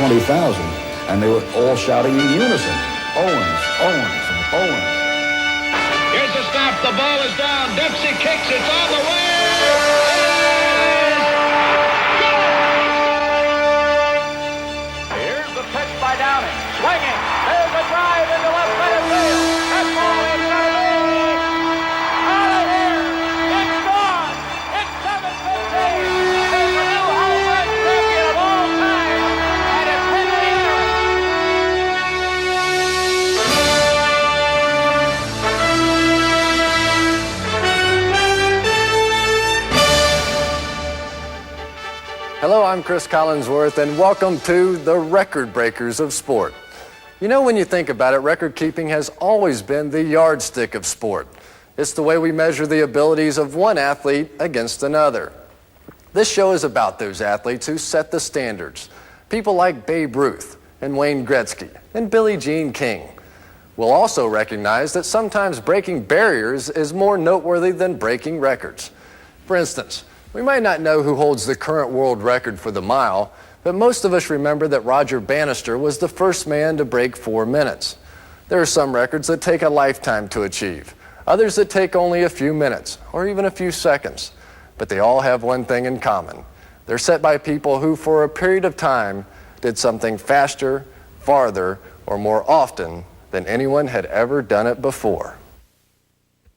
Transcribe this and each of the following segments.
20,000, and they were all shouting in unison, Owens, Owens, and Owens. Here's the snap. The ball is down. Dempsey kicks. It's on the way. Here's the pitch by Downing. Swinging. There's a drive into left center field. That ball is going to be out of here. It's gone. It's 7-15. There's a new home run champion of all time. And it's Henry Aaron. Hello, I'm Chris Collinsworth, and welcome to the Record Breakers of Sport. You know, when you think about it, record keeping has always been the yardstick of sport. It's the way we measure the abilities of one athlete against another. This show is about those athletes who set the standards. People like Babe Ruth and Wayne Gretzky and Billie Jean King. We'll also recognize that sometimes breaking barriers is more noteworthy than breaking records. For instance, we might not know who holds the current world record for the mile, but most of us remember that Roger Banister was the first man to break 4 minutes. There are some records that take a lifetime to achieve, others that take only a few minutes or even a few seconds. But they all have one thing in common. They're set by people who, for a period of time, did something faster, farther, or more often than anyone had ever done it before.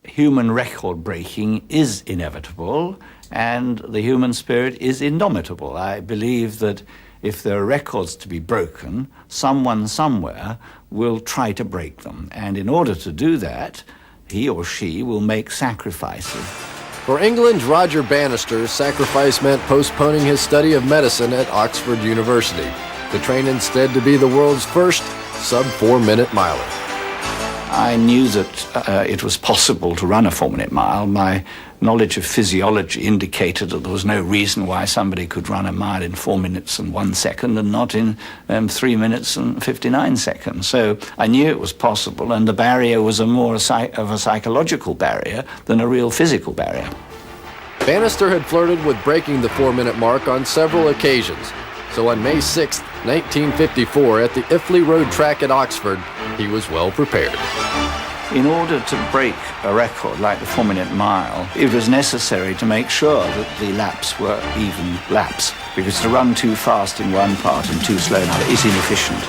Human record breaking is inevitable, and the human spirit is indomitable. I believe that if there are records to be broken, someone somewhere will try to break them. And in order to do that, he or she will make sacrifices. For England's Roger Banister, sacrifice meant postponing his study of medicine at Oxford University to train instead to be the world's first sub-4-minute miler. I knew that it was possible to run a 4-minute mile. My knowledge of physiology indicated that there was no reason why somebody could run a mile in 4 minutes and 1 second and not in 3 minutes and 59 seconds. So I knew it was possible, and the barrier was of a psychological barrier than a real physical barrier. Banister had flirted with breaking the 4-minute mark on several occasions. So on May 6, 1954, at the Iffley Road track at Oxford, he was well prepared. In order to break a record like the 4-minute mile, it was necessary to make sure that the laps were even laps, because to run too fast in one part and too slow in another is inefficient.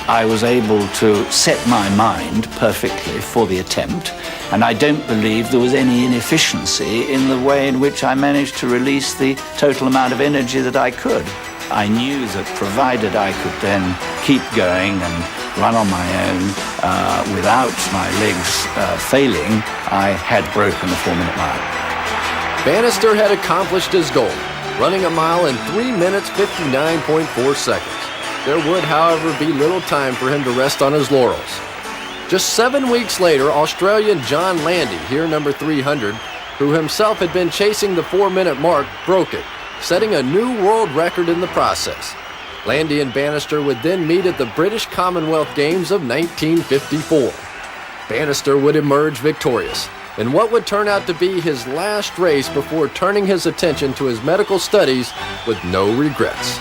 I was able to set my mind perfectly for the attempt, and I don't believe there was any inefficiency in the way in which I managed to release the total amount of energy that I could. I knew that provided I could then keep going and run on my own without my legs failing, I had broken the 4-minute mile. Banister had accomplished his goal, running a mile in 3 minutes 59.4 seconds. There would, however, be little time for him to rest on his laurels. Just 7 weeks later, Australian John Landy, here number 300, who himself had been chasing the 4-minute mark, broke it, setting a new world record in the process. Landy and Banister would then meet at the British Commonwealth Games of 1954. Banister would emerge victorious in what would turn out to be his last race before turning his attention to his medical studies with no regrets.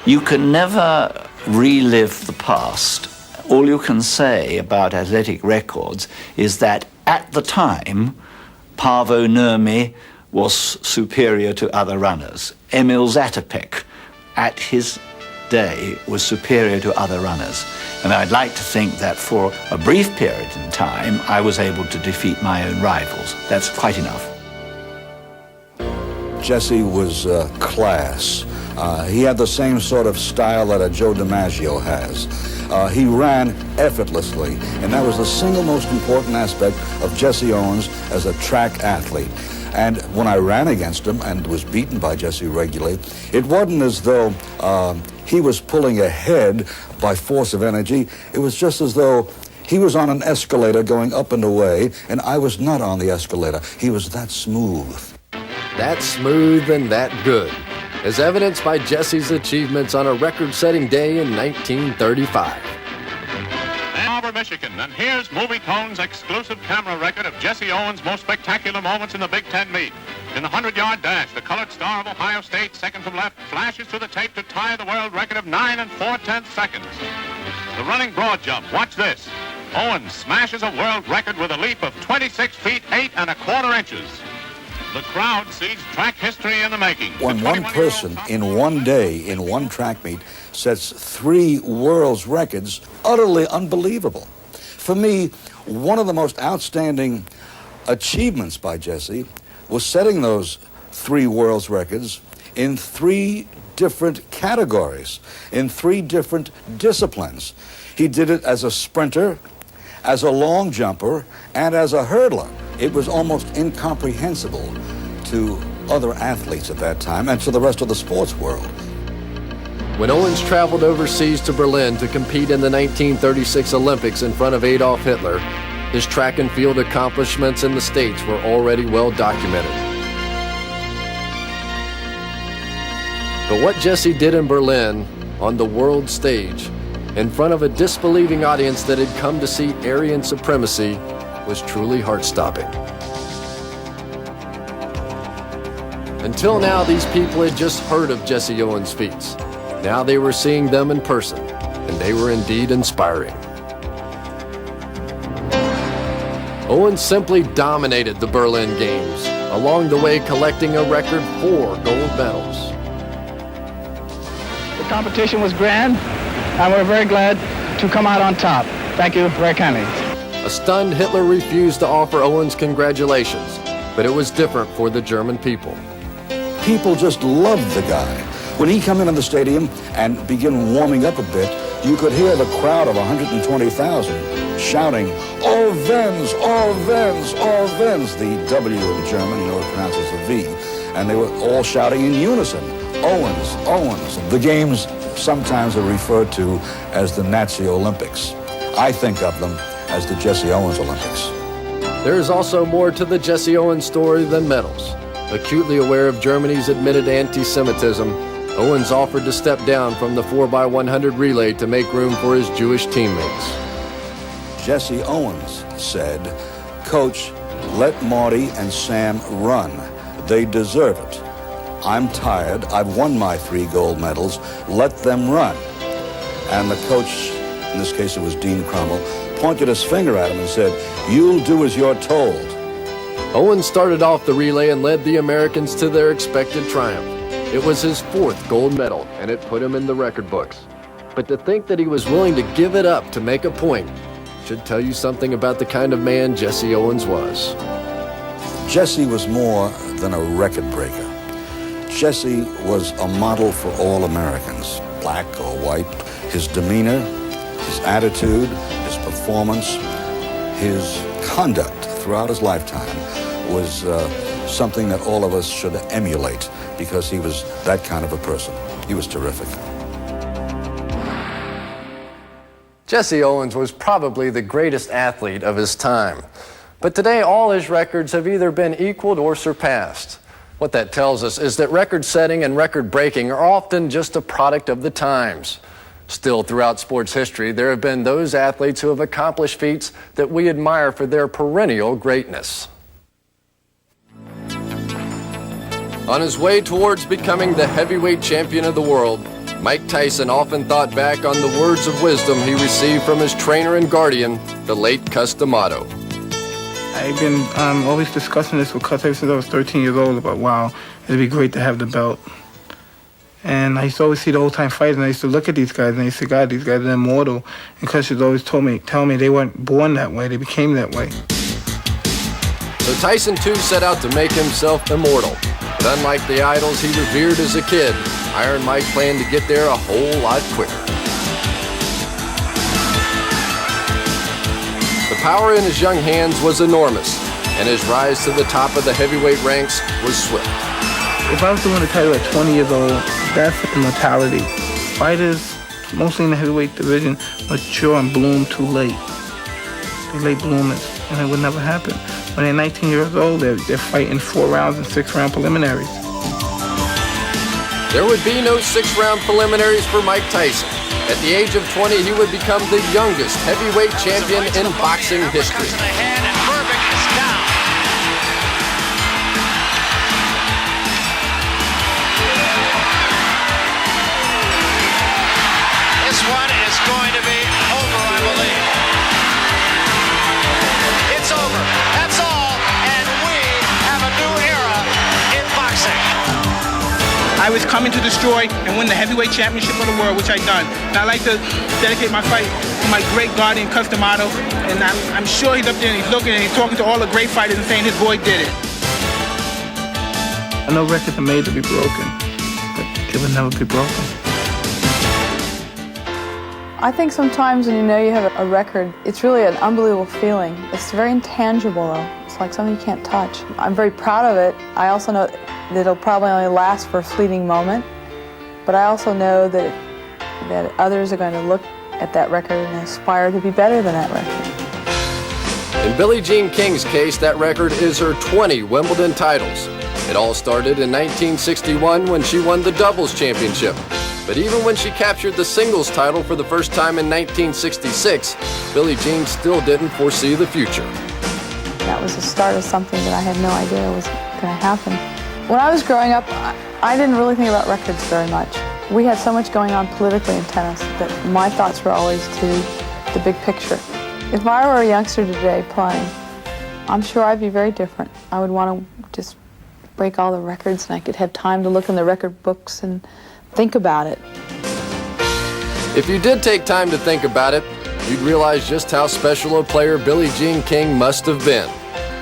You can never relive the past. All you can say about athletic records is that at the time, Paavo Nurmi was superior to other runners. Emil Zatopek, at his day, was superior to other runners. And I'd like to think that for a brief period in time, I was able to defeat my own rivals. That's quite enough. Jesse was class. He had the same sort of style that a Joe DiMaggio has. He ran effortlessly, and that was the single most important aspect of Jesse Owens as a track athlete. And when I ran against him and was beaten by Jesse regularly, it wasn't as though he was pulling ahead by force of energy. It was just as though he was on an escalator going up and away, and I was not on the escalator. He was that smooth. That smooth and that good, as evidenced by Jesse's achievements on a record-setting day in 1935. Michigan, and here's Movie Tone's exclusive camera record of Jesse Owens' most spectacular moments in the Big Ten meet. In the 100-yard dash, the colored star of Ohio State, second from left, flashes to the tape to tie the world record of 9 4/10 seconds. The running broad jump, watch this. Owens smashes a world record with a leap of 26 feet 8 1/4 inches. The crowd sees track history in the making. When one person in one day, in one track meet, sets 3 world's records, utterly unbelievable. For me, one of the most outstanding achievements by Jesse was setting those 3 world's records in 3 different categories, in 3 different disciplines. He did it as a sprinter, as a long jumper, and as a hurdler. It was almost incomprehensible to other athletes at that time and to the rest of the sports world. When Owens traveled overseas to Berlin to compete in the 1936 Olympics in front of Adolf Hitler, his track and field accomplishments in the States were already well documented. But what Jesse did in Berlin, on the world stage, in front of a disbelieving audience that had come to see Aryan supremacy, was truly heart-stopping. Until now, these people had just heard of Jesse Owens' feats. Now they were seeing them in person, and they were indeed inspiring. Owens simply dominated the Berlin Games, along the way collecting a record 4 gold medals. The competition was grand, and we're very glad to come out on top. Thank you very kindly. A stunned Hitler refused to offer Owens congratulations, but it was different for the German people. People just loved the guy. When he came into the stadium and began warming up a bit, you could hear the crowd of 120,000 shouting, "All Vens, all Vens, all Vens." The W in German, you know, it pronounces the V. And they were all shouting in unison, "Owens, Owens." The games sometimes are referred to as the Nazi Olympics. I think of them as the Jesse Owens Olympics. There is also more to the Jesse Owens story than medals. Acutely aware of Germany's admitted anti-Semitism, Owens offered to step down from the 4x100 relay to make room for his Jewish teammates. Jesse Owens said, "Coach, let Marty and Sam run. They deserve it. I'm tired. I've won my 3 gold medals. Let them run." And the coach, in this case it was Dean Crummell, pointed his finger at him and said, "You'll do as you're told." Owens started off the relay and led the Americans to their expected triumph. It was his 4th gold medal, and it put him in the record books. But to think that he was willing to give it up to make a point should tell you something about the kind of man Jesse Owens was. Jesse was more than a record breaker. Jesse was a model for all Americans, black or white. His demeanor, his attitude, his performance, his conduct throughout his lifetime was something that all of us should emulate because he was that kind of a person. He was terrific. Jesse Owens was probably the greatest athlete of his time. But today, all his records have either been equaled or surpassed. What that tells us is that record setting and record breaking are often just a product of the times. Still, throughout sports history, there have been those athletes who have accomplished feats that we admire for their perennial greatness. On his way towards becoming the heavyweight champion of the world, Mike Tyson often thought back on the words of wisdom he received from his trainer and guardian, the late Cus D'Amato. I've been always discussing this with Cus ever since I was 13 years old about, wow, it'd be great to have the belt. And I used to always see the old-time fighters, and I used to look at these guys, and I used to say, God, these guys are immortal. And Cus used to always tell me they weren't born that way, they became that way. So Tyson, too, set out to make himself immortal. But unlike the idols he revered as a kid, Iron Mike planned to get there a whole lot quicker. The power in his young hands was enormous, and his rise to the top of the heavyweight ranks was swift. If I was to win the title at 20 years old, that's the mentality. Fighters, mostly in the heavyweight division, mature and bloom too late. They're late bloomers, and it would never happen. When they're 19 years old, they're fighting 4 rounds and 6-round preliminaries. There would be no 6-round preliminaries for Mike Tyson. At the age of 20, he would become the youngest heavyweight champion in boxing history. I was coming to destroy and win the heavyweight championship of the world, which I've done. And I'd like to dedicate my fight to my great guardian, Cus D'Amato, and I'm sure he's up there and he's looking and he's talking to all the great fighters and saying his boy did it. I know records are made to be broken, but they will never be broken. I think sometimes when you know you have a record, it's really an unbelievable feeling. It's very intangible, though. It's like something you can't touch. I'm very proud of it. I also know that it'll probably only last for a fleeting moment, but I also know that others are going to look at that record and aspire to be better than that record. In Billie Jean King's case, that record is her 20 Wimbledon titles. It all started in 1961 when she won the doubles championship. But even when she captured the singles title for the first time in 1966, Billie Jean still didn't foresee the future. That was the start of something that I had no idea was going to happen. When I was growing up, I didn't really think about records very much. We had so much going on politically in tennis that my thoughts were always to the big picture. If I were a youngster today playing, I'm sure I'd be very different. I would want to just break all the records, and I could have time to look in the record books and think about it. If you did take time to think about it, you'd realize just how special a player Billie Jean King must have been.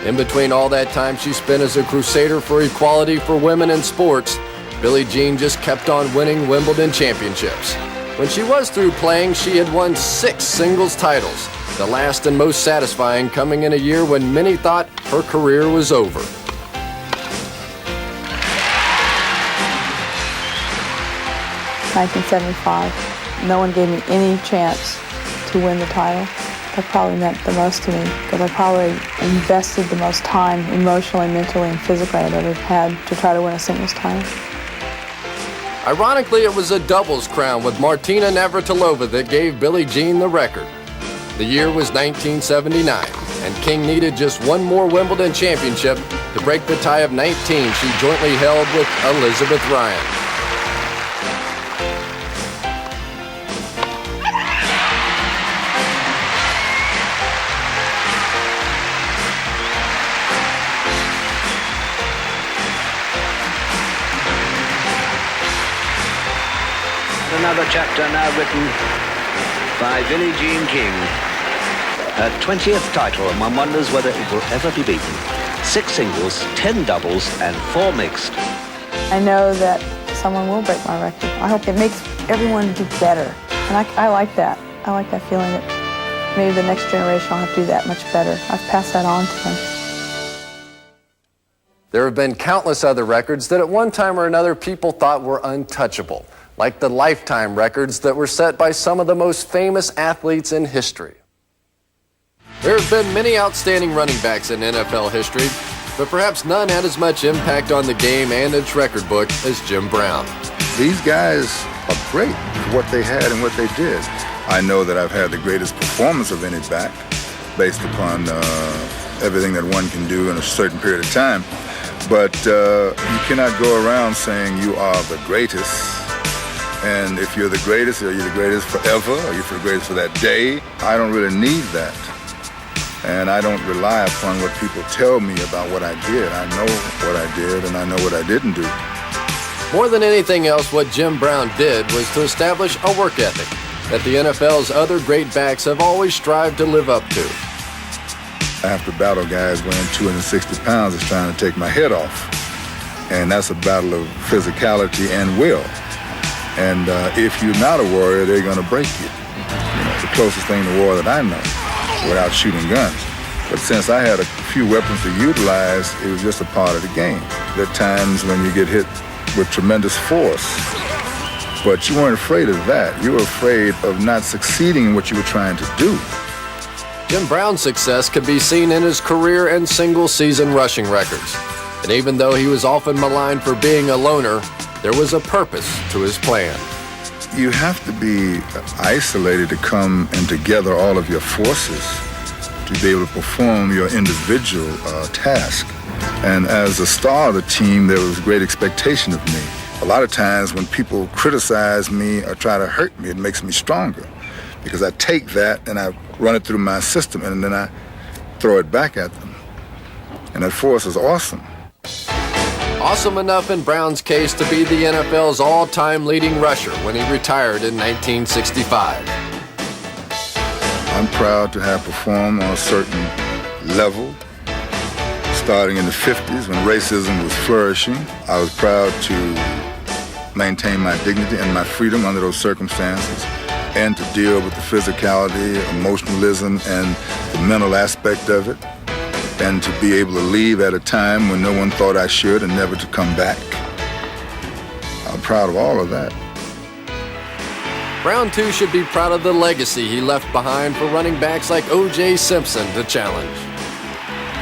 In between all that time she spent as a crusader for equality for women in sports, Billie Jean just kept on winning Wimbledon championships. When she was through playing, she had won 6 singles titles, the last and most satisfying coming in a year when many thought her career was over. 1975. No one gave me any chance to win the title. That probably meant the most to me because I probably invested the most time emotionally, mentally, and physically I've ever had to try to win a singles title. Ironically, it was a doubles crown with Martina Navratilova that gave Billie Jean the record. The year was 1979, and King needed just one more Wimbledon championship to break the tie of 19 she jointly held with Elizabeth Ryan. Another chapter now written by Billie Jean King. Her 20th title, and one wonders whether it will ever be beaten. 6 singles, 10 doubles, and 4 mixed. I know that someone will break my record. I hope it makes everyone do better. And I like that. I like that feeling that maybe the next generation will have to do that much better. I've passed that on to them. There have been countless other records that at one time or another people thought were untouchable, like the lifetime records that were set by some of the most famous athletes in history. There have been many outstanding running backs in NFL history, but perhaps none had as much impact on the game and its record book as Jim Brown. These guys are great for what they had and what they did. I know that I've had the greatest performance of any back based upon everything that one can do in a certain period of time. But you cannot go around saying you are the greatest. And if you're the greatest, or you're the greatest forever, or you're the greatest for that day, I don't really need that. And I don't rely upon what people tell me about what I did. I know what I did, and I know what I didn't do. More than anything else, what Jim Brown did was to establish a work ethic that the NFL's other great backs have always strived to live up to. I have to battle guys weighing 260 pounds that's trying to take my head off. And that's a battle of physicality and will. And if you're not a warrior, they're going to break you. The closest thing to war that I know, without shooting guns. But since I had a few weapons to utilize, it was just a part of the game. There are times when you get hit with tremendous force, but you weren't afraid of that. You were afraid of not succeeding in what you were trying to do. Jim Brown's success could be seen in his career and single-season rushing records. And even though he was often maligned for being a loner, there was a purpose to his plan. You have to be isolated to come and together all of your forces to be able to perform your individual task. And as a star of the team, there was great expectation of me. A lot of times when people criticize me or try to hurt me, it makes me stronger because I take that and I run it through my system and then I throw it back at them. And that force is awesome. Awesome enough in Brown's case to be the NFL's all-time leading rusher when he retired in 1965. I'm proud to have performed on a certain level. Starting in the 50s when racism was flourishing, I was proud to maintain my dignity and my freedom under those circumstances and to deal with the physicality, emotionalism, and the mental aspect of it, and to be able to leave at a time when no one thought I should and never to come back. I'm proud of all of that. Brown, too, should be proud of the legacy he left behind for running backs like O.J. Simpson to challenge.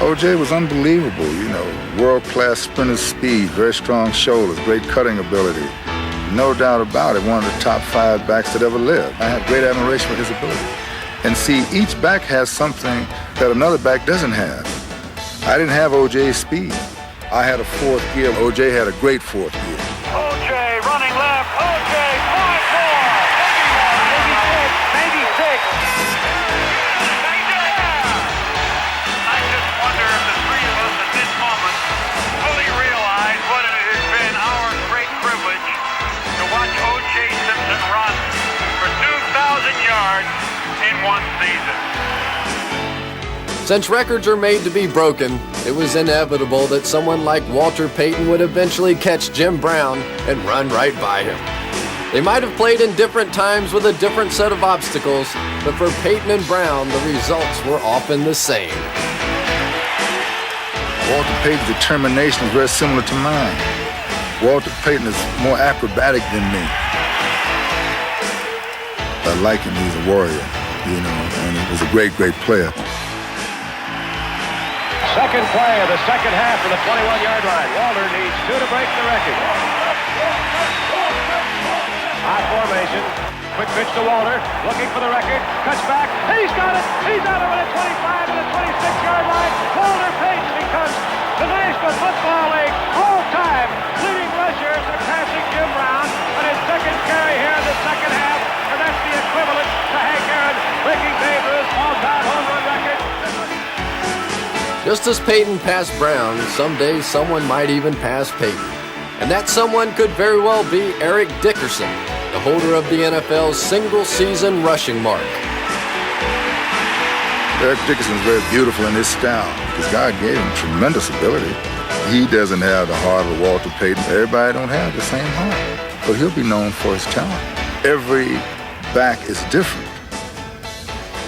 O.J. was unbelievable, world-class sprinter's speed, very strong shoulders, great cutting ability. No doubt about it, one of the top 5 backs that ever lived. I had great admiration for his ability. And see, each back has something that another back doesn't have. I didn't have O.J.'s speed. I had a fourth gear. O.J. had a great fourth gear. O.J. running left. O.J. 5 more. Maybe 6. I just wonder if the three of us at this moment fully realize what it has been our great privilege to watch O.J. Simpson run for 2,000 yards in one season. Since records are made to be broken, it was inevitable that someone like Walter Payton would eventually catch Jim Brown and run right by him. They might have played in different times with a different set of obstacles, but for Payton and Brown, the results were often the same. Walter Payton's determination is very similar to mine. Walter Payton is more acrobatic than me. I like him, he's a warrior, and he was a great, great player. Second play of the second half of the 21-yard line. Walter needs 2 to break the record. High formation. Quick pitch to Walter. Looking for the record. Cuts back. He's got it. He's out of it at 25 and the 26-yard line. Walter Payton becomes the National Football League all-time leading rusher, surpassing Jim Brown on his second carry here in the second half. And that's the equivalent to Hank Aaron breaking Babe Ruth's all-time home run record. Just as Payton passed Brown, someday someone might even pass Payton. And that someone could very well be Eric Dickerson, the holder of the NFL's single-season rushing mark. Eric Dickerson is very beautiful in his style because God gave him tremendous ability. He doesn't have the heart of Walter Payton. Everybody don't have the same heart, but he'll be known for his talent. Every back is different,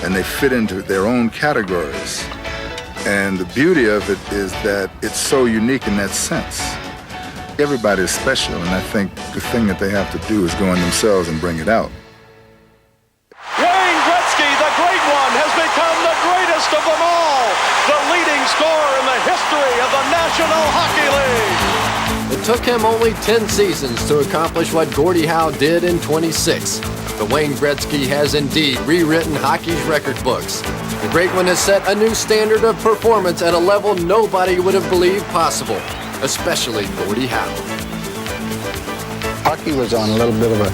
and they fit into their own categories. And the beauty of it is that it's so unique in that sense. Everybody is special, and I think the thing that they have to do is go in themselves and bring it out. Wayne Gretzky, the great one, has become the greatest of them all. The leading scorer in the history of the National Hockey League. It took him only 10 seasons to accomplish what Gordie Howe did in 26. But Wayne Gretzky has indeed rewritten hockey's record books. The great one has set a new standard of performance at a level nobody would have believed possible, especially Gordie Howe. Hockey was on a little bit of a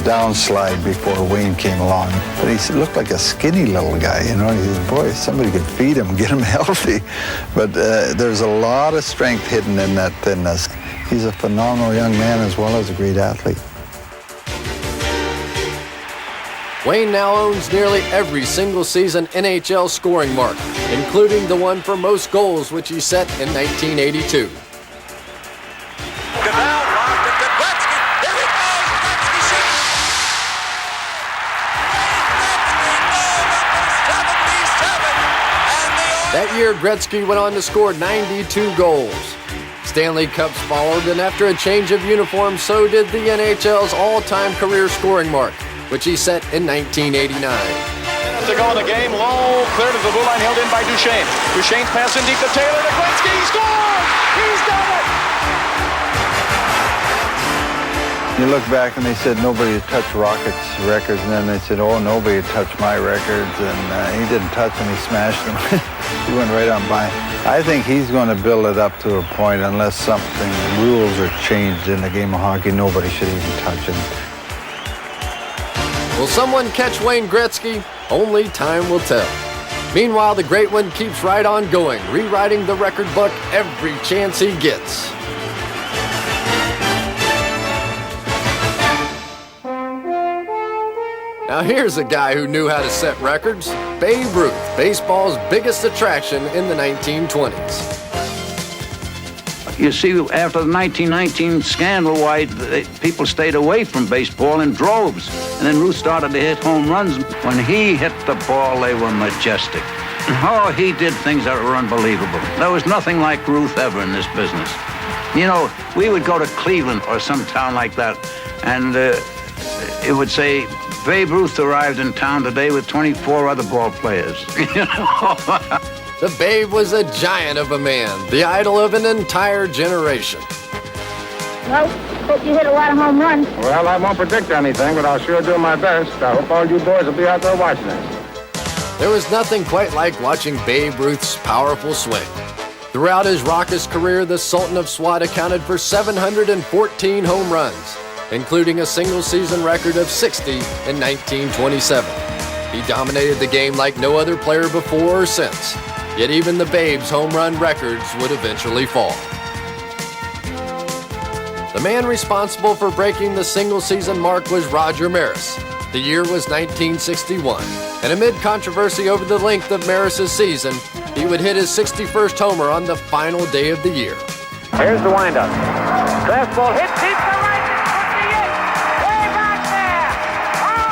downslide before Wayne came along. But he looked like a skinny little guy, He said, boy, somebody could feed him, get him healthy. But there's a lot of strength hidden in that thinness. He's a phenomenal young man as well as a great athlete. Wayne now owns nearly every single-season NHL scoring mark, including the one for most goals, which he set in 1982. That year, Gretzky went on to score 92 goals. Stanley Cups followed, and after a change of uniform, so did the NHL's all-time career scoring mark, which he set in 1989. Minutes to go in the game. Low, clear to the blue line, held in by Duchesne. Duchesne's pass in deep to Taylor to Gretzky. He scores! He's done it! You look back and they said nobody had touched Rocket's records, and then they said, oh, nobody had touched my records, and he didn't touch them, he smashed them. He went right on by. I think he's going to build it up to a point, unless something, rules are changed in the game of hockey, nobody should even touch him. Will someone catch Wayne Gretzky? Only time will tell. Meanwhile, the great one keeps right on going, rewriting the record book every chance he gets. Now here's a guy who knew how to set records. Babe Ruth, baseball's biggest attraction in the 1920s. You see, after the 1919 scandal, why people stayed away from baseball in droves. And then Ruth started to hit home runs. When he hit the ball, they were majestic. Oh, he did things that were unbelievable. There was nothing like Ruth ever in this business. You know, we would go to Cleveland or some town like that, and it would say, Babe Ruth arrived in town today with 24 other ball players. The Babe was a giant of a man, the idol of an entire generation. Well, hope you hit a lot of home runs. Well, I won't predict anything, but I'll sure do my best. I hope all you boys will be out there watching us. There was nothing quite like watching Babe Ruth's powerful swing. Throughout his raucous career, the Sultan of Swat accounted for 714 home runs, including a single-season record of 60 in 1927. He dominated the game like no other player before or since, yet even the Babe's home run records would eventually fall. The man responsible for breaking the single-season mark was Roger Maris. The year was 1961, and amid controversy over the length of Maris's season, he would hit his 61st homer on the final day of the year. Here's the windup. Fastball hit deep to right. It could be it. Way back there. Oh,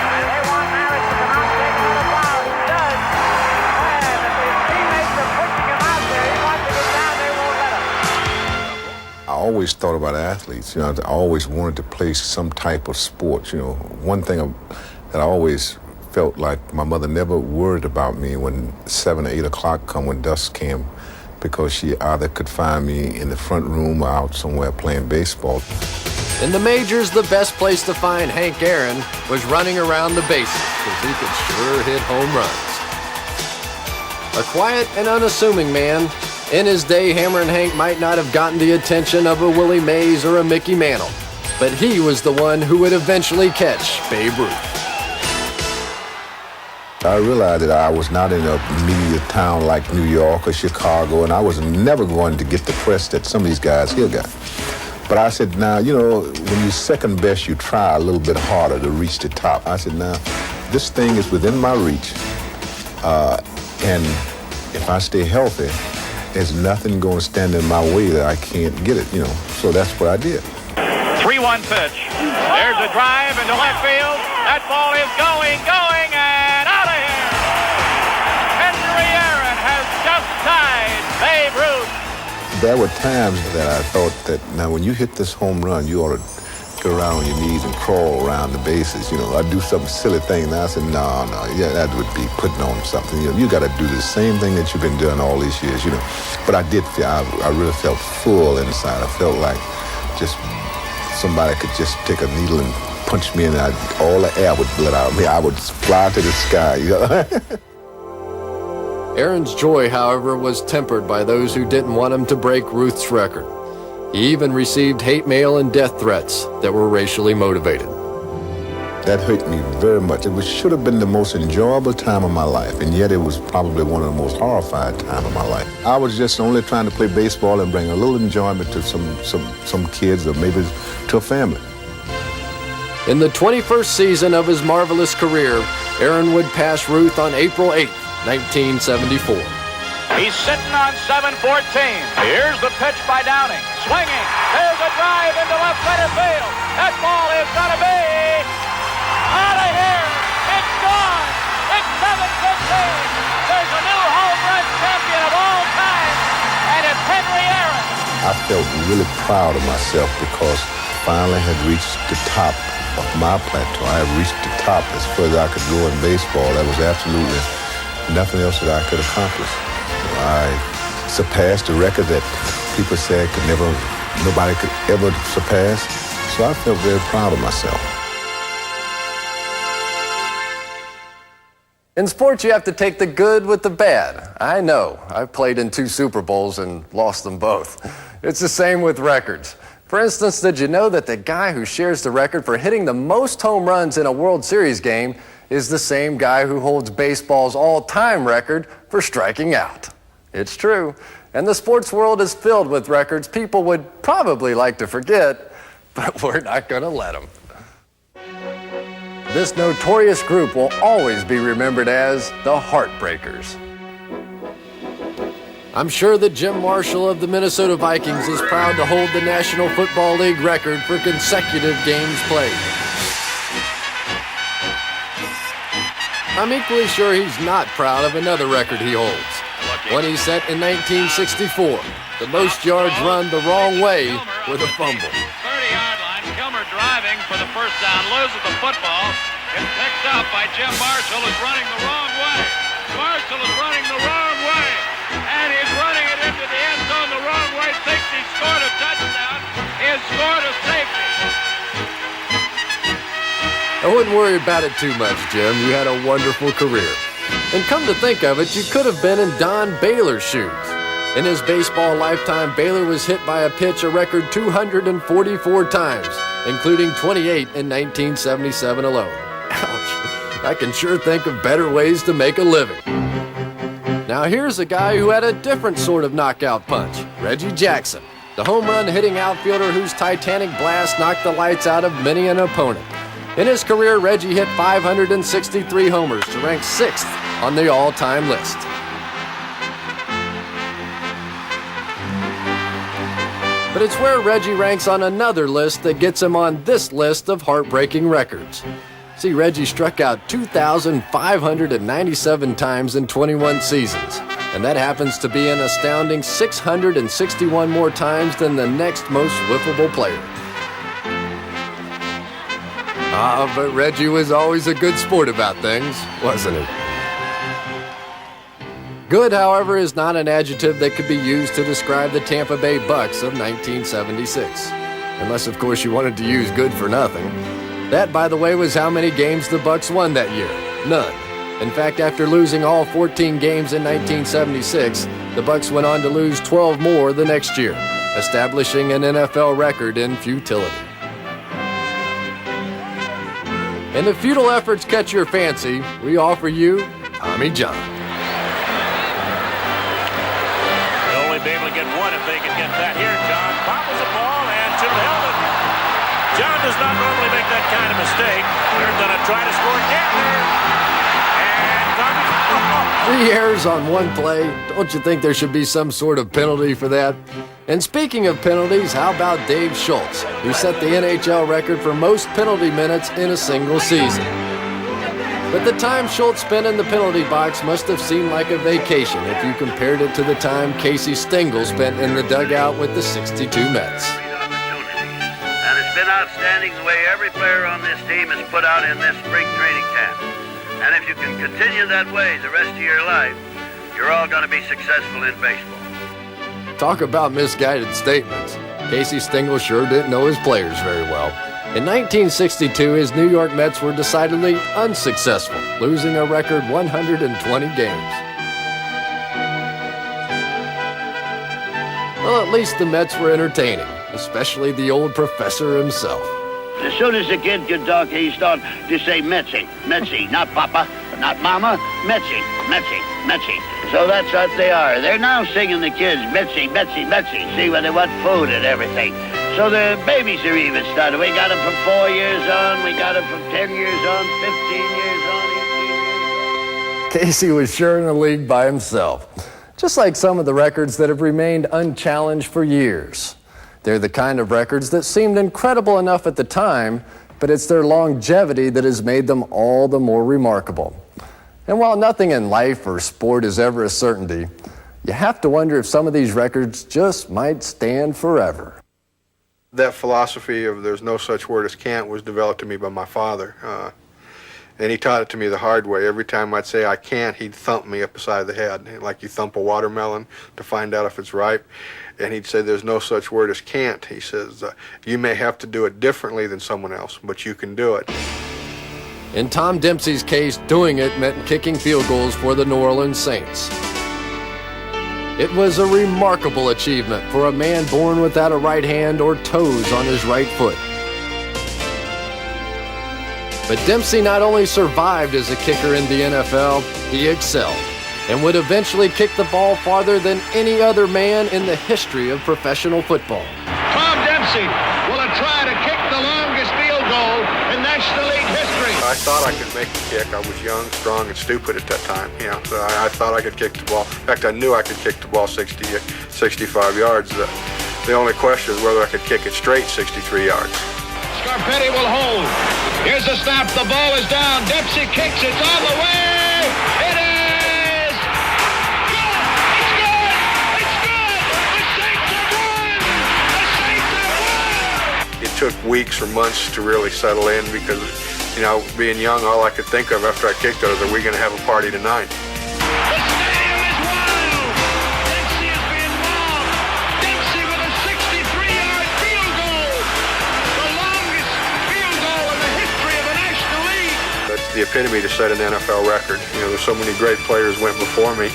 and they want Maris to come out and take another foul. He does. And if his teammates are pushing him out there, he wants to get down. They won't let him. I always thought about athletes. You know, I always wanted to play some type of sport. You know, one thing that I always felt like my mother never worried about me when 7 or 8 o'clock come when dusk came, because she either could find me in the front room or out somewhere playing baseball. In the majors, the best place to find Hank Aaron was running around the bases, because he could sure hit home runs. A quiet and unassuming man, in his day, Hammerin' Hank might not have gotten the attention of a Willie Mays or a Mickey Mantle, but he was the one who would eventually catch Babe Ruth. I realized that I was not in a media town like New York or Chicago, and I was never going to get the press that some of these guys here got. But I said, now, you know, when you're second best, you try a little bit harder to reach the top. I said, now, this thing is within my reach, and if I stay healthy, there's nothing going to stand in my way that I can't get it, you know. So that's what I did. 3-1 pitch. There's a drive into left field. That ball is going, and out of here. Henry Aaron has just tied Babe Ruth. There were times that I thought that, now, when you hit this home run, you ought to go around on your knees and crawl around the bases. You know, I'd do some silly thing. And I said, no, yeah, that would be putting on something. You know, you got to do the same thing that you've been doing all these years, you know. But I did feel, I really felt full inside. I felt like just somebody could just take a needle and punch me, and all the air would let out of me. I would fly to the sky, you know. Aaron's joy, however, was tempered by those who didn't want him to break Ruth's record. He even received hate mail and death threats that were racially motivated. That hurt me very much. It should have been the most enjoyable time of my life, and yet it was probably one of the most horrified times of my life. I was just only trying to play baseball and bring a little enjoyment to some kids, or maybe to a family. In the 21st season of his marvelous career, Aaron would pass Ruth on April 8, 1974. He's sitting on 7-14. Here's the pitch by Downing. Swinging. There's a drive into left center field. That ball is going to be out of here. It's gone. It's 7-15. There's a new home run champion of all time, and it's Henry Aaron. I felt really proud of myself because I finally had reached the top of my plateau. I had reached the top as far as I could go in baseball. There was absolutely nothing else that I could accomplish. I surpassed a record that people said nobody could ever surpass. So I felt very proud of myself. In sports, you have to take the good with the bad. I know. I've played in 2 Super Bowls and lost them both. It's the same with records. For instance, did you know that the guy who shares the record for hitting the most home runs in a World Series game is the same guy who holds baseball's all-time record for striking out? It's true. And the sports world is filled with records people would probably like to forget, but we're not going to let them. This notorious group will always be remembered as the Heartbreakers. I'm sure that Jim Marshall of the Minnesota Vikings is proud to hold the National Football League record for consecutive games played. I'm equally sure he's not proud of another record he holds, one he set in 1964, the most yards run the wrong way with a fumble. 30-yard line, Kilmer driving for the first down, loses the football. It's picked up by Jim Marshall, who's running the wrong way. Marshall is running the wrong way, and he's running it into the end zone the wrong way. Thinks he scored a touchdown. He has scored a safety. I wouldn't worry about it too much, Jim. You had a wonderful career. And come to think of it, you could have been in Don Baylor's shoes. In his baseball lifetime, Baylor was hit by a pitch a record 244 times, including 28 in 1977 alone. Ouch. I can sure think of better ways to make a living. Now here's a guy who had a different sort of knockout punch, Reggie Jackson, the home run hitting outfielder whose titanic blast knocked the lights out of many an opponent. In his career, Reggie hit 563 homers to rank 6th on the all-time list. But it's where Reggie ranks on another list that gets him on this list of heartbreaking records. See, Reggie struck out 2,597 times in 21 seasons, and that happens to be an astounding 661 more times than the next most whiffable player. But Reggie was always a good sport about things, wasn't he? Good, however, is not an adjective that could be used to describe the Tampa Bay Bucks of 1976. Unless, of course, you wanted to use good for nothing. That, by the way, was how many games the Bucks won that year. None. In fact, after losing all 14 games in 1976, the Bucks went on to lose 12 more the next year, establishing an NFL record in futility. And if futile efforts catch your fancy, we offer you Tommy John. They'll only be able to get one if they can get that. Here, John bobbles the ball and to the helmet. John does not normally make that kind of mistake. They're going to try to score again. And Tommy's 3 errors on one play. Don't you think there should be some sort of penalty for that? And speaking of penalties, how about Dave Schultz, who set the NHL record for most penalty minutes in a single season? But the time Schultz spent in the penalty box must have seemed like a vacation if you compared it to the time Casey Stengel spent in the dugout with the 62 Mets. And it's been outstanding the way every player on this team is put out in this spring training camp. And if you can continue that way the rest of your life, you're all going to be successful in baseball. Talk about misguided statements. Casey Stengel sure didn't know his players very well. In 1962, his New York Mets were decidedly unsuccessful, losing a record 120 games. Well, at least the Mets were entertaining, especially the old professor himself. As soon as the kid could talk, he started to say Metsy, Metsy, not Papa, not Mama, Metsy, Metsy, Metsy. So that's what they are. They're now singing the kids Metsy, Metsy, Metsy. See, when they want food and everything. So the babies are even started. We got them from 4 years on. We got them from 10 years on, 15 years on, 18 years on. Casey was sure in the league by himself. Just like some of the records that have remained unchallenged for years. They're the kind of records that seemed incredible enough at the time, but it's their longevity that has made them all the more remarkable. And while nothing in life or sport is ever a certainty, you have to wonder if some of these records just might stand forever. That philosophy of there's no such word as can't was developed to me by my father. And he taught it to me the hard way. Every time I'd say I can't, he'd thump me up the side of the head, like you thump a watermelon to find out if it's ripe. And he'd say there's no such word as can't. He says, you may have to do it differently than someone else, but you can do it. In Tom Dempsey's case, doing it meant kicking field goals for the New Orleans Saints. It was a remarkable achievement for a man born without a right hand or toes on his right foot. But Dempsey not only survived as a kicker in the NFL, he excelled. and would eventually kick the ball farther than any other man in the history of professional football. Tom Dempsey will try to kick the longest field goal in National League history. I thought I could make the kick. I was young, strong, and stupid at that time. So I thought I could kick the ball. In fact, I knew I could kick the ball 65 yards. The only question is whether I could kick it straight 63 yards. Scarpetti will hold. Here's the snap. The ball is down. Dempsey kicks. It's on the way. It is good. It's good. It's good. The Saints have won. The Saints have won. It took weeks or months to really settle in because, being young, all I could think of after I kicked it was, are we going to have a party tonight? The epitome to set an NFL record. There's so many great players went before me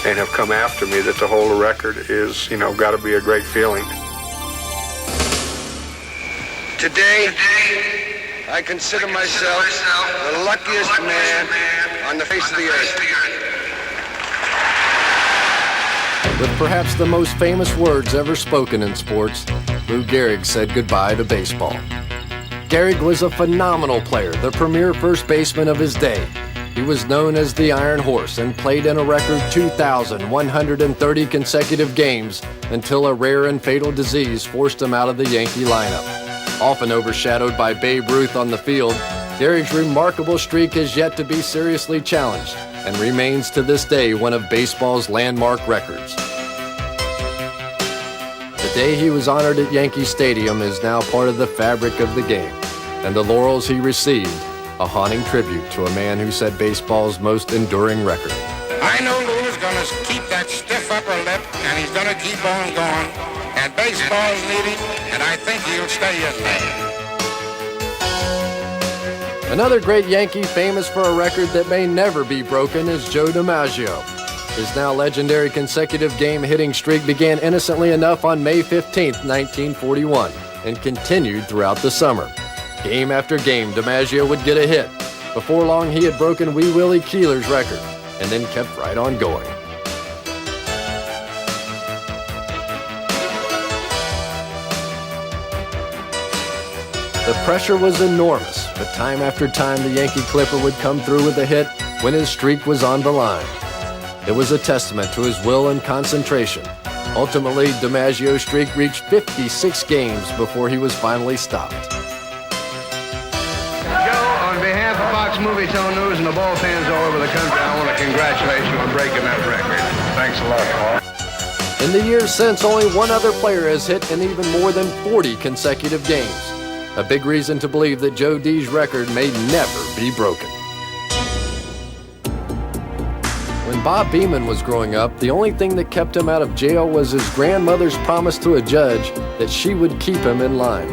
and have come after me that to hold a record is, got to be a great feeling. Today, I consider myself the luckiest man on the face of the earth. With perhaps the most famous words ever spoken in sports, Lou Gehrig said goodbye to baseball. Gehrig was a phenomenal player, the premier first baseman of his day. He was known as the Iron Horse and played in a record 2,130 consecutive games until a rare and fatal disease forced him out of the Yankee lineup. Often overshadowed by Babe Ruth on the field, Gehrig's remarkable streak has yet to be seriously challenged and remains to this day one of baseball's landmark records. The day he was honored at Yankee Stadium is now part of the fabric of the game, and the laurels he received, a haunting tribute to a man who set baseball's most enduring record. I know Lou's going to keep that stiff upper lip, and he's going to keep on going, and baseball's needing, and I think he'll stay in there. Another great Yankee famous for a record that may never be broken is Joe DiMaggio. His now legendary consecutive game hitting streak began innocently enough on May 15, 1941, and continued throughout the summer. Game after game, DiMaggio would get a hit. Before long, he had broken Wee Willie Keeler's record, and then kept right on going. The pressure was enormous, but time after time the Yankee Clipper would come through with a hit when his streak was on the line. It was a testament to his will and concentration. Ultimately, DiMaggio's streak reached 56 games before he was finally stopped. Joe, on behalf of Fox Movie Tone News and the ball fans all over the country, I want to congratulate you on breaking that record. Thanks a lot, Paul. In the years since, only one other player has hit in even more than 40 consecutive games. A big reason to believe that Joe D's record may never be broken. When Bob Beaman was growing up, the only thing that kept him out of jail was his grandmother's promise to a judge that she would keep him in line.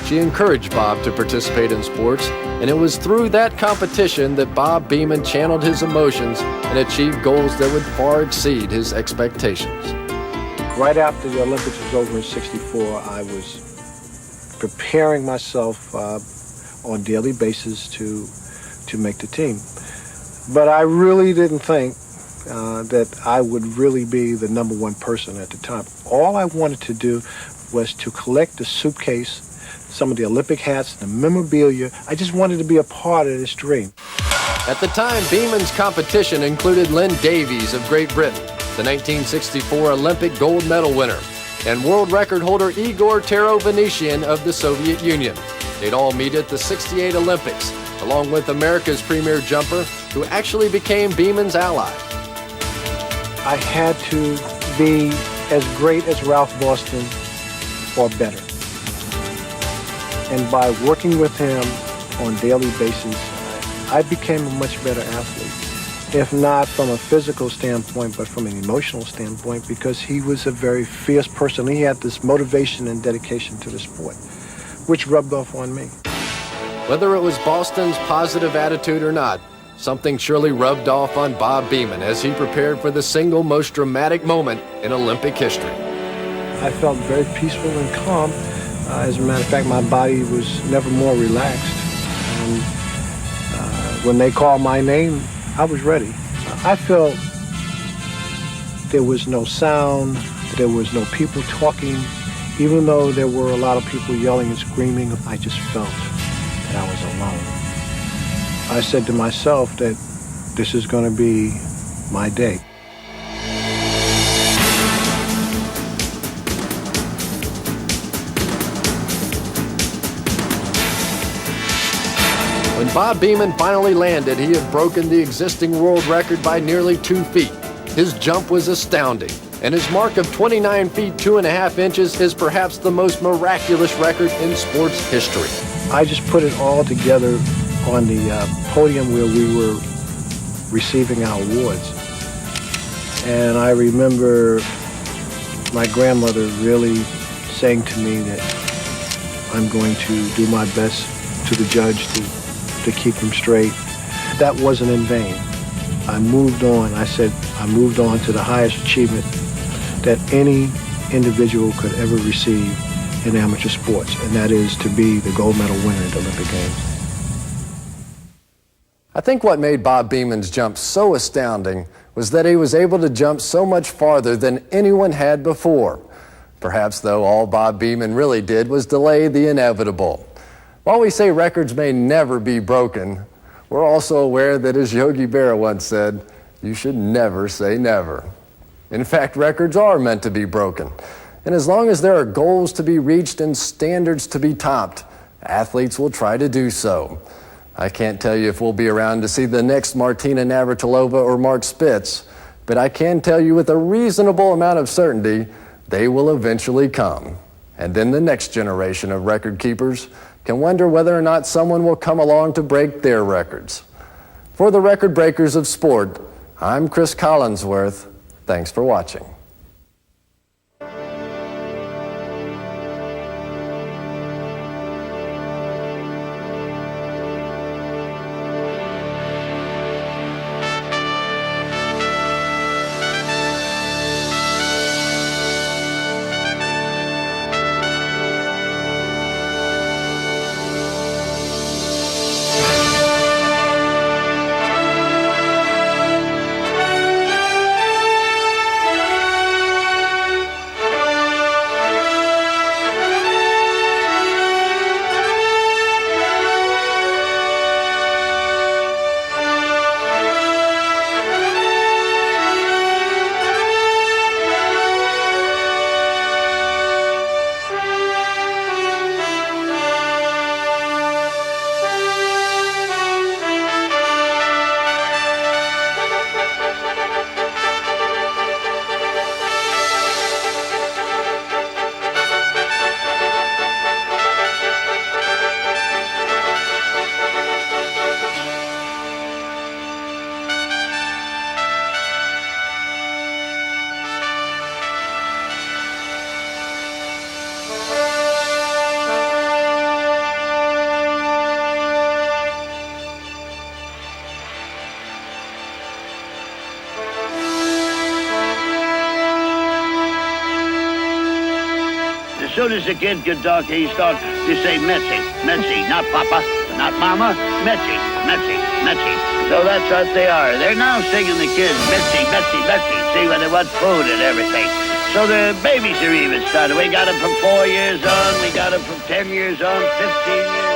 She encouraged Bob to participate in sports, and it was through that competition that Bob Beaman channeled his emotions and achieved goals that would far exceed his expectations. Right after the Olympics was over in '64, I was preparing myself on a daily basis to make the team. But I really didn't think that I would really be the number one person at the time. All I wanted to do was to collect the suitcase, some of the Olympic hats, the memorabilia. I just wanted to be a part of this dream. At the time, Beaman's competition included Len Davies of Great Britain, the 1964 Olympic gold medal winner, and world record holder Igor Tero-Venetian of the Soviet Union. They'd all meet at the '68 Olympics, along with America's premier jumper, who actually became Beaman's ally. I had to be as great as Ralph Boston or better. And by working with him on a daily basis, I became a much better athlete. If not from a physical standpoint, but from an emotional standpoint, because he was a very fierce person. He had this motivation and dedication to the sport, which rubbed off on me. Whether it was Boston's positive attitude or not, something surely rubbed off on Bob Beaman as he prepared for the single most dramatic moment in Olympic history. I felt very peaceful and calm. As a matter of fact, my body was never more relaxed. And when they called my name, I was ready. I felt there was no sound, there was no people talking. Even though there were a lot of people yelling and screaming, I just felt that I was alone. I said to myself that this is going to be my day. When Bob Beaman finally landed, he had broken the existing world record by nearly 2 feet. His jump was astounding, and his mark of 29 feet 2.5 inches is perhaps the most miraculous record in sports history. I just put it all together on the podium where we were receiving our awards. And I remember my grandmother really saying to me that I'm going to do my best to the judge to keep him straight. That wasn't in vain. I moved on. I said I moved on to the highest achievement that any individual could ever receive in amateur sports, and that is to be the gold medal winner at the Olympic Games. I think what made Bob Beaman's jump so astounding was that he was able to jump so much farther than anyone had before. Perhaps, though, all Bob Beaman really did was delay the inevitable. While we say records may never be broken, we're also aware that, as Yogi Berra once said, you should never say never. In fact, records are meant to be broken. And as long as there are goals to be reached and standards to be topped, athletes will try to do so. I can't tell you if we'll be around to see the next Martina Navratilova or Mark Spitz, but I can tell you with a reasonable amount of certainty, they will eventually come. And then the next generation of record keepers can wonder whether or not someone will come along to break their records. For the Record Breakers of Sport, I'm Chris Collinsworth. Thanks for watching. As soon as the kid could talk, he started to say Metzi, Metzi, not Papa, not Mama, Metzi, Metzi, Metzi. So that's what they are. They're now singing the kids Metzi, Metzi, Metzi. See when they want food and everything. So the babies are even started. We got them from 4 years on, we got them from 10 years on, 15 years